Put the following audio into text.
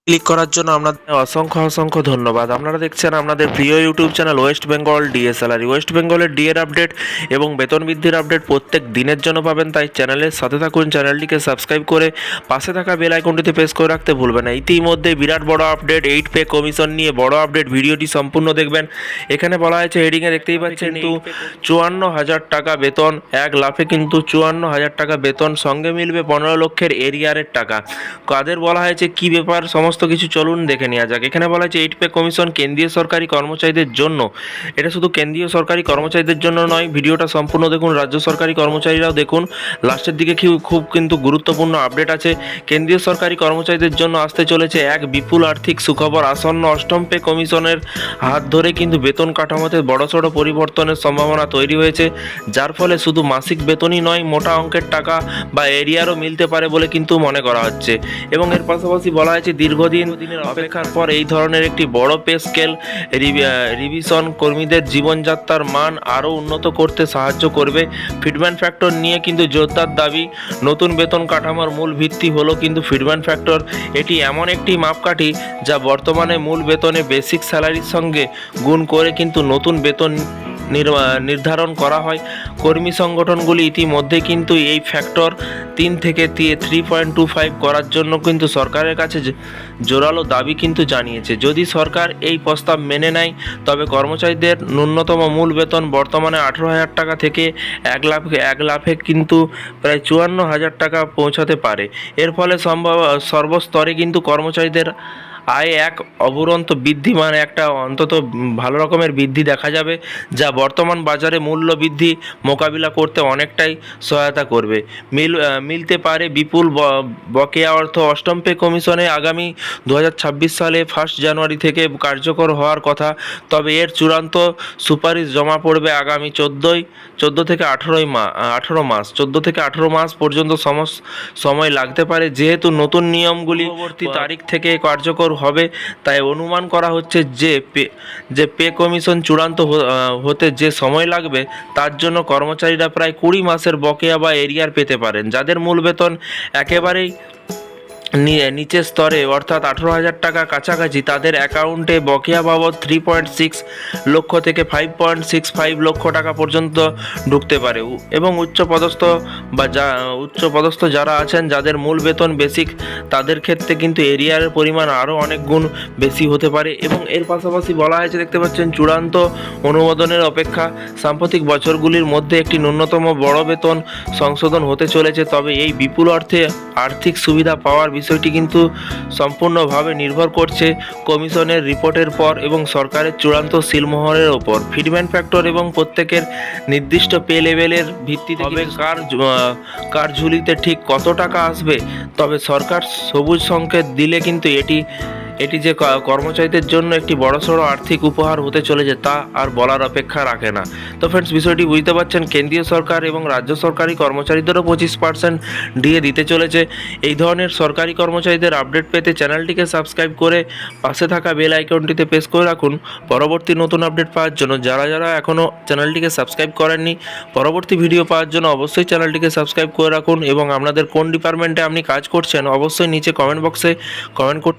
Click করার জন্য আপনাদের অসংখ্য অসংখ্য ধন্যবাদ। আপনারা দেখছেন আপনাদের প্রিয় YouTube channel West Bengal DA salary. West বেঙ্গলের ডিএর আপডেট এবং বেতন বৃদ্ধির আপডেট প্রত্যেক দিনের জন্য পাবেন, তাই চ্যানেলের সাথে থাকুন। চ্যানেলটিকে সাবস্ক্রাইব করে পাশে থাকা বেল আইকনটিতে প্রেস করে রাখতে ভুলবেন না। ইতিমধ্যে বিরাট বড় আপডেট 8 পে কমিশন নিয়ে বড় আপডেট, ভিডিওটি সম্পূর্ণ দেখবেন। এখানে বলা হয়েছে, হেডিংয়ে দেখতেই পাচ্ছেন, কিন্তু 54,000 টাকা বেতন, 1 লাফে কিন্তু 54,000 টাকা বেতন, সঙ্গে মিলবে 15 লক্ষের এরিয়ারের টাকা। কাদের বলা হয়েছে, কি ব্যাপার, সমস্ত কিছু চলুন দেখে নেওয়া যাক। এখানে বলা হয়েছে 8 পে কমিশন কেন্দ্রীয় সরকারি কর্মচারীদের জন্য। এটা শুধু কেন্দ্রীয় সরকারি কর্মচারীদের জন্য নয়, ভিডিওটা সম্পূর্ণ দেখুন, রাজ্য সরকারি কর্মচারীরাও দেখুন। লাস্টের দিকে খুব কিন্তু গুরুত্বপূর্ণ আপডেট আছে। কেন্দ্রীয় সরকারি কর্মচারীদের জন্য আসতে চলেছে এক বিপুল আর্থিক সুখবর। আসন্ন 8ম পে কমিশনের হাত ধরে কিন্তু বেতন কাঠামোতে বড়সড় পরিবর্তনের সম্ভাবনা তৈরি হয়েছে, যার ফলে শুধু মাসিক বেতনই নয়, মোটা অঙ্কের টাকা বা এরিয়ারও মিলতে পারে বলে কিন্তু মনে করা হচ্ছে। এবং এর পাশাপাশি বলা হয়েছে, দীর্ঘদিনের অপেক্ষার পর এই ধরনের একটি বড় পে স্কেল রিভিশন কর্মীদের জীবনযাত্রার মান আরও উন্নত করতে সাহায্য করবে। ফিটমেন্ট ফ্যাক্টর নিয়ে কিন্তু জোরদার দাবি। নতুন বেতন কাঠামোর মূল ভিত্তি হলো কিন্তু ফিটমেন্ট ফ্যাক্টর। এটি এমন একটি মাপকাঠি যা বর্তমানে মূল বেতনে বেসিক স্যালারির সঙ্গে গুণ করে কিন্তু নতুন বেতন নির্ধারণ করা হয়। কর্মী সংগঠনগুলি ইতিমধ্যে কিন্তু এই ফ্যাক্টর 3 থেকে 3.25 করার জন্য কিন্তু সরকারের কাছে জোরালো দাবি কিন্তু জানিয়েছে। যদি সরকার এই প্রস্তাব মেনে নেয়, তবে কর্মচারীদের ন্যূনতম মূল বেতন বর্তমানে 18,000 টাকা থেকে 1 লাখে কিন্তু প্রায় 54,000 টাকা পৌঁছাতে পারে। এর ফলে সর্বস্তরে কিন্তু কর্মচারীদের আয় এক অবরন্ত বৃদ্ধি, মানে একটা অন্তত ভালো রকমের বৃদ্ধি দেখা যাবে, যা বর্তমান বাজারে মূল্য বৃদ্ধি মোকাবিলা করতে অনেকটাই সহায়তা করবে। মিলতে পারে বিপুল বকেয়া অর্থ। 8ম পে কমিশনে আগামী 2026 সালে 1 জানুয়ারি থেকে কার্যকর হওয়ার কথা, তবে এর চূড়ান্ত সুপারিশ জমা পড়বে আগামী 14 থেকে 18 মাস 14 থেকে 18 মাস পর্যন্ত সময় লাগতে পারে। যেহেতু নতুন নিয়মগুলি পরবর্তী তারিখ থেকে কার্যকর হবে, তাই অনুমান করা হচ্ছে যে পে কমিশন চূড়ান্ত হতে যে সময় লাগবে, তার জন্য কর্মচারীরা প্রায় 20 মাসের বকেয়া বা এরিয়ার পেতে পারেন। যাদের মূল বেতন একেবারেই নিচের স্তরে, অর্থাৎ 18,000 টাকা কাছাকাছি, তাদের অ্যাকাউন্টে বকেয়া বাবদ 3.6 লক্ষ থেকে 5.65 লক্ষ টাকা পর্যন্ত ঢুকতে পারে। এবং উচ্চপদস্থ যারা আছেন, যাদের মূল বেতন বেসিক, তাদের ক্ষেত্রে কিন্তু এরিয়ারের পরিমাণ আরও অনেক গুণ বেশি হতে পারে। এবং এর পাশাপাশি বলা হয়েছে, দেখতে পাচ্ছেন, চূড়ান্ত অনুমোদনের অপেক্ষা। সাম্প্রতিক বছরগুলির মধ্যে একটি ন্যূনতম বড় বেতন সংশোধন হতে চলেছে, তবে এই বিপুল অর্থে আর্থিক সুবিধা পাওয়ার বিষয়টি কিন্তু সম্পূর্ণভাবে নির্ভর করছে কমিশনের রিপোর্টের পর এবং সরকারের চূড়ান্ত সিলমোহরের ওপর। ফিটমেন্ট ফ্যাক্টর এবং প্রত্যেকের নির্দিষ্ট পে লেভেলের ভিত্তিতে হবে কার ঝুলিতে ঠিক কত টাকা আসবে। তবে সরকার সবুজ সংকেত দিলে কিন্তু এটি যে কর্মচারীদের জন্য একটি বড়সড় আর্থিক উপহার হতে চলেছে, তা আর বলার অপেক্ষা রাখে না। তো ফ্রেন্ডস, বিষয়টি বুঝতে পারছেন, কেন্দ্রীয় সরকার এবং রাজ্য সরকারি কর্মচারীদেরও 25% ডিএ দিতে চলেছে। এই ধরনের সরকারি কর্মচারীদের আপডেট পেতে চ্যানেলটিকে সাবস্ক্রাইব করে পাশে থাকা বেল আইকনটিতে প্রেস করে রাখুন পরবর্তী নতুন আপডেট পাওয়ার জন্য। যারা এখনও চ্যানেলটিকে সাবস্ক্রাইব করেননি, পরবর্তী ভিডিও পাওয়ার জন্য অবশ্যই চ্যানেলটিকে সাবস্ক্রাইব করে রাখুন। এবং আপনাদের কোন ডিপার্টমেন্টে আপনি কাজ করছেন, অবশ্যই নিচে কমেন্ট বক্সে কমেন্ট করতে